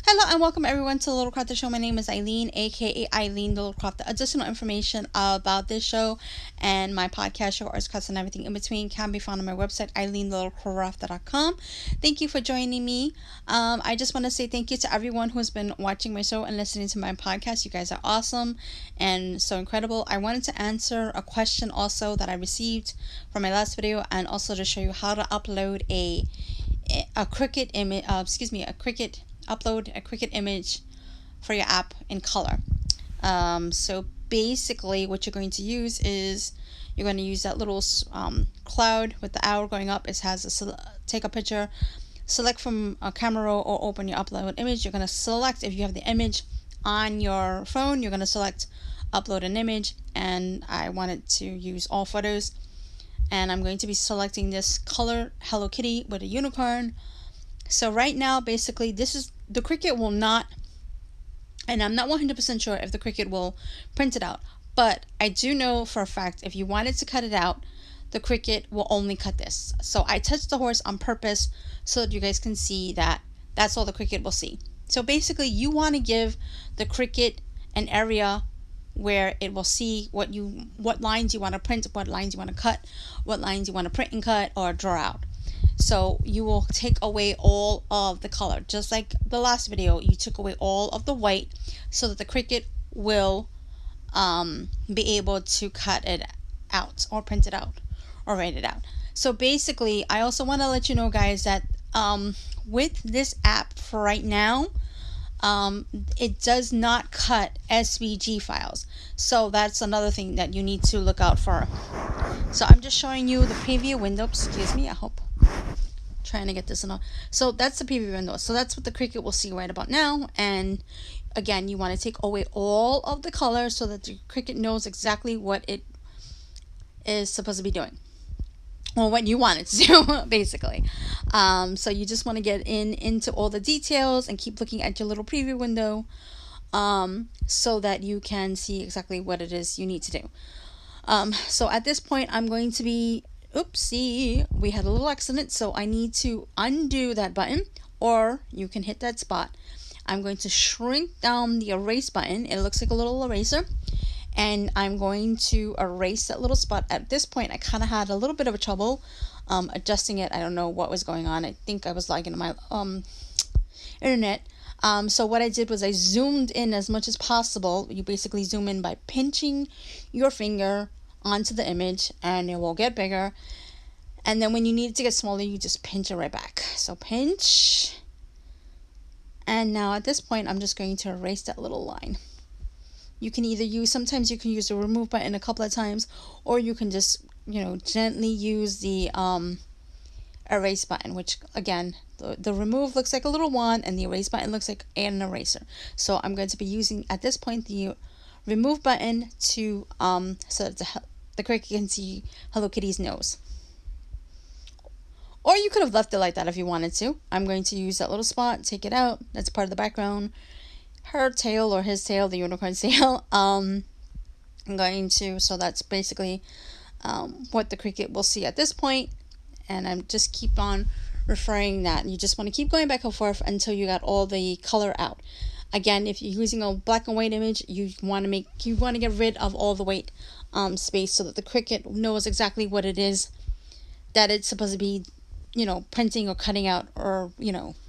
Hello and welcome everyone to the Little Crafter Show. My name is Eileen, aka Eileen the Little Crafter. Additional information about this show and my podcast show, Arts, Crafts, and everything in between can be found on my website, eileenthelittlecrafter.com. Thank you for joining me. I just want to say thank you to everyone who has been watching my show and listening to my podcast. You guys are awesome and so incredible. I wanted to answer a question also that I received from my last video, and also to show you how to upload a Cricut image. Upload a Cricut image for your app in color. So basically what you're going to use is you're going to use that little cloud with the arrow going up. It has take a picture, select from a camera roll, or open your upload image. You're going to select, if you have the image on your phone, you're going to select upload an image, and I wanted to use all photos, and I'm going to be selecting this color Hello Kitty with a unicorn. So right now, basically, this is the Cricut will not, and I'm not 100% sure if the Cricut will print it out, but I do know for a fact if you wanted to cut it out, the Cricut will only cut this. So I touched the horse on purpose so that you guys can see that that's all the Cricut will see. So basically, you want to give the Cricut an area where it will see what lines you want to print, what lines you want to cut, what lines you want to print and cut or draw out. So you will take away all of the color, just like the last video you took away all of the white, so that the Cricut will be able to cut it out or print it out or write it out. So basically, I also want to let you know, guys, that with this app for right now, it does not cut SVG files. So that's another thing that you need to look out for. So I'm just showing you the preview window. Excuse me, I hope. Trying to get this in. So that's the preview window. So that's what the Cricut will see right about now. And again, you want to take away all of the colors so that the Cricut knows exactly what it is supposed to be doing, or what you want it to do, basically. So you just want to get into all the details and keep looking at your little preview window, so that you can see exactly what it is you need to do. So at this point, I'm going to be, oopsie, we had a little accident, so I need to undo that button, or you can hit that spot. I'm going to shrink down the erase button. It looks like a little eraser, and I'm going to erase that little spot. At this point, I kind of had a little bit of a trouble adjusting it. I don't know what was going on. I think I was logging into my internet. So what I did was I zoomed in as much as possible. You basically zoom in by pinching your finger onto the image, and it will get bigger. And then when you need it to get smaller, you just pinch it right back. So pinch. And now at this point, I'm just going to erase that little line. You can either use, sometimes you can use the remove button a couple of times, or you can just, gently use the erase button, which again, the remove looks like a little one, and the erase button looks like an eraser. So I'm going to be using at this point the remove button to so that the Cricut can see Hello Kitty's nose. Or you could have left it like that if you wanted to. I'm going to use that little spot, take it out. That's part of the background. Her tail or his tail, the unicorn's tail. I'm going to, so that's basically what the Cricut will see at this point. And I'm just keep on referring that. You just want to keep going back and forth until you got all the color out. Again, if you're using a black and white image, you want to get rid of all the white space so that the Cricut knows exactly what it is that it's supposed to be, printing or cutting out, or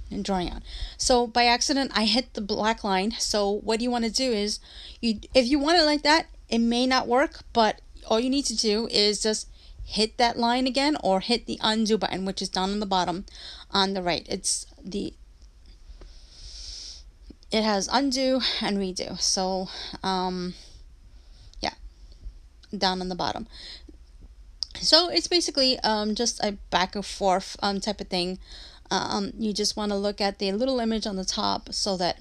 and drawing out. So by accident, I hit the black line. So what you want to do is, if you want it like that, it may not work, but all you need to do is just hit that line again, or hit the undo button, which is down on the bottom on the right. It has undo and redo. So yeah, down on the bottom. So it's basically just a back and forth type of thing. You just want to look at the little image on the top, so that,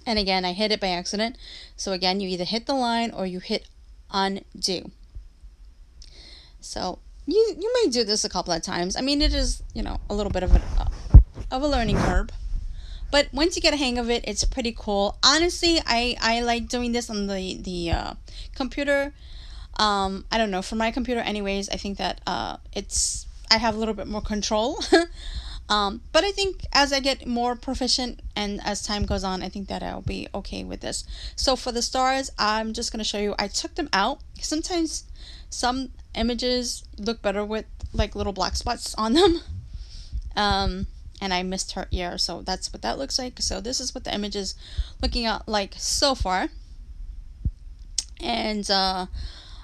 and again, I hit it by accident. So again, you either hit the line or you hit undo. So you may do this a couple of times. I mean, it is, a little bit of a learning curve. But once you get a hang of it, it's pretty cool. Honestly, I like doing this on the computer. I don't know, for my computer anyways, I think that I have a little bit more control But I think as I get more proficient and as time goes on, I think that I'll be okay with this. So for the stars, I'm just going to show you. I took them out. Sometimes some images look better with like little black spots on them. And I missed her ear, so that's what that looks like. So this is what the image is looking at like so far. And I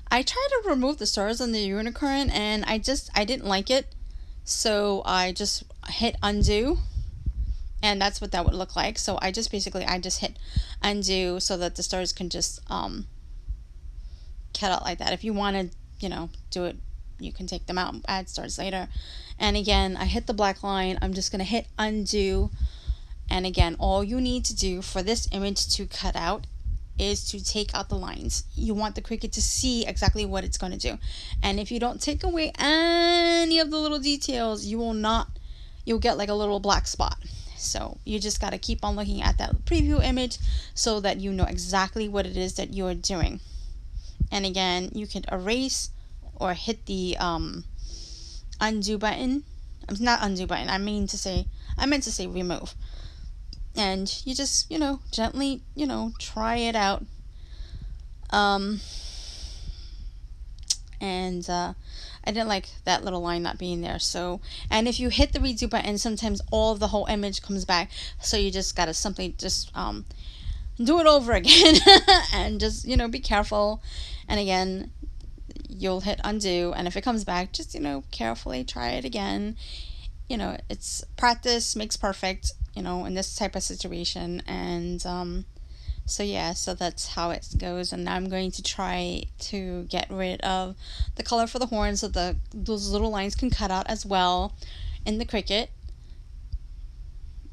tried to remove the stars on the unicorn, and I didn't like it. So I just hit undo, and that's what that would look like. So I just hit undo so that the stars can just cut out like that. If you want to, do it, you can take them out and add stars later. And again, I hit the black line. I'm just going to hit undo. And again, all you need to do for this image to cut out is to take out the lines. You want the Cricut to see exactly what it's going to do. And if you don't take away any of the little details, you'll get like a little black spot. So you just got to keep on looking at that preview image so that you know exactly what it is that you're doing. And again, you can erase or hit the undo button. Not undo button. I meant to say remove. And you just, gently, try it out. And I didn't like that little line not being there. So, and if you hit the redo button, sometimes all of the whole image comes back. So you just gotta simply just do it over again and just, be careful. And again, you'll hit undo, and if it comes back, just, carefully try it again. It's practice makes perfect, in this type of situation. And so that's how it goes. And now I'm going to try to get rid of the color for the horns so those little lines can cut out as well in the Cricut.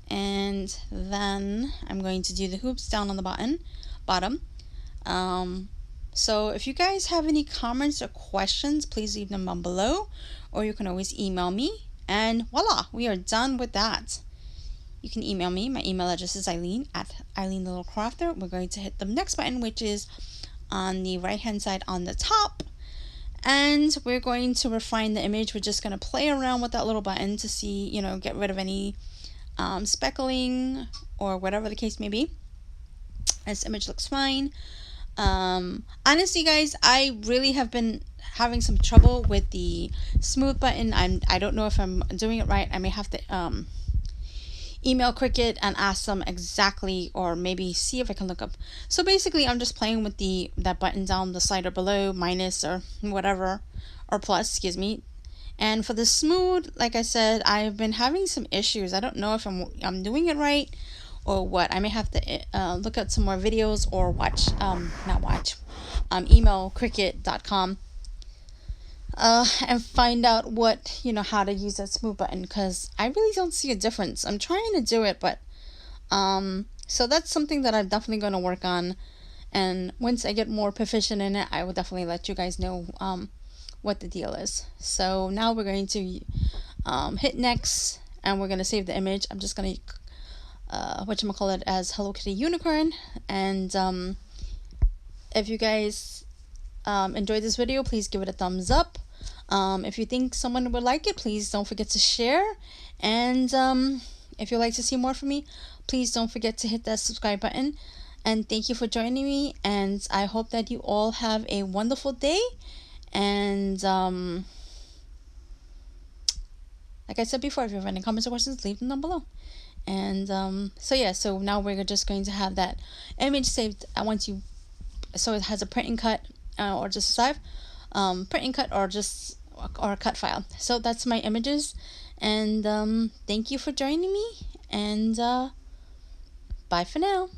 And then I'm going to do the hoops down on the bottom. So if you guys have any comments or questions, please leave them down below, or you can always email me. And voila, we are done with that. You can email me. My email address is Eileen at Eileen the Little Crafter. We're going to hit the next button, which is on the right hand side on the top. And we're going to refine the image. We're just going to play around with that little button to see, get rid of any speckling or whatever the case may be. This image looks fine. Honestly, guys, I really have been having some trouble with the smooth button. I don't know if I'm doing it right. I may have to email Cricut and ask them exactly, or maybe see if I can look up. So basically, I'm just playing with that button down the slider below, minus or whatever, or plus, excuse me. And for the smooth, like I said, I've been having some issues. I don't know if I'm doing it right or what. I may have to look at some more videos or email Cricut.com and find out what, how to use that smooth button, because I really don't see a difference. I'm trying to do it, but so that's something that I'm definitely going to work on. And once I get more proficient in it, I will definitely let you guys know what the deal is. So now we're going to hit next, and we're going to save the image. I'm just going to as Hello Kitty Unicorn. And if you guys enjoyed this video, please give it a thumbs up. If you think someone would like it, please don't forget to share. And if you'd like to see more from me, please don't forget to hit that subscribe button. And thank you for joining me, and I hope that you all have a wonderful day. And like I said before, if you have any comments or questions, leave them down below. And so now we're just going to have that image saved so it has a print and cut, or just a save, print and cut, or a cut file. So that's my images. And thank you for joining me, and bye for now.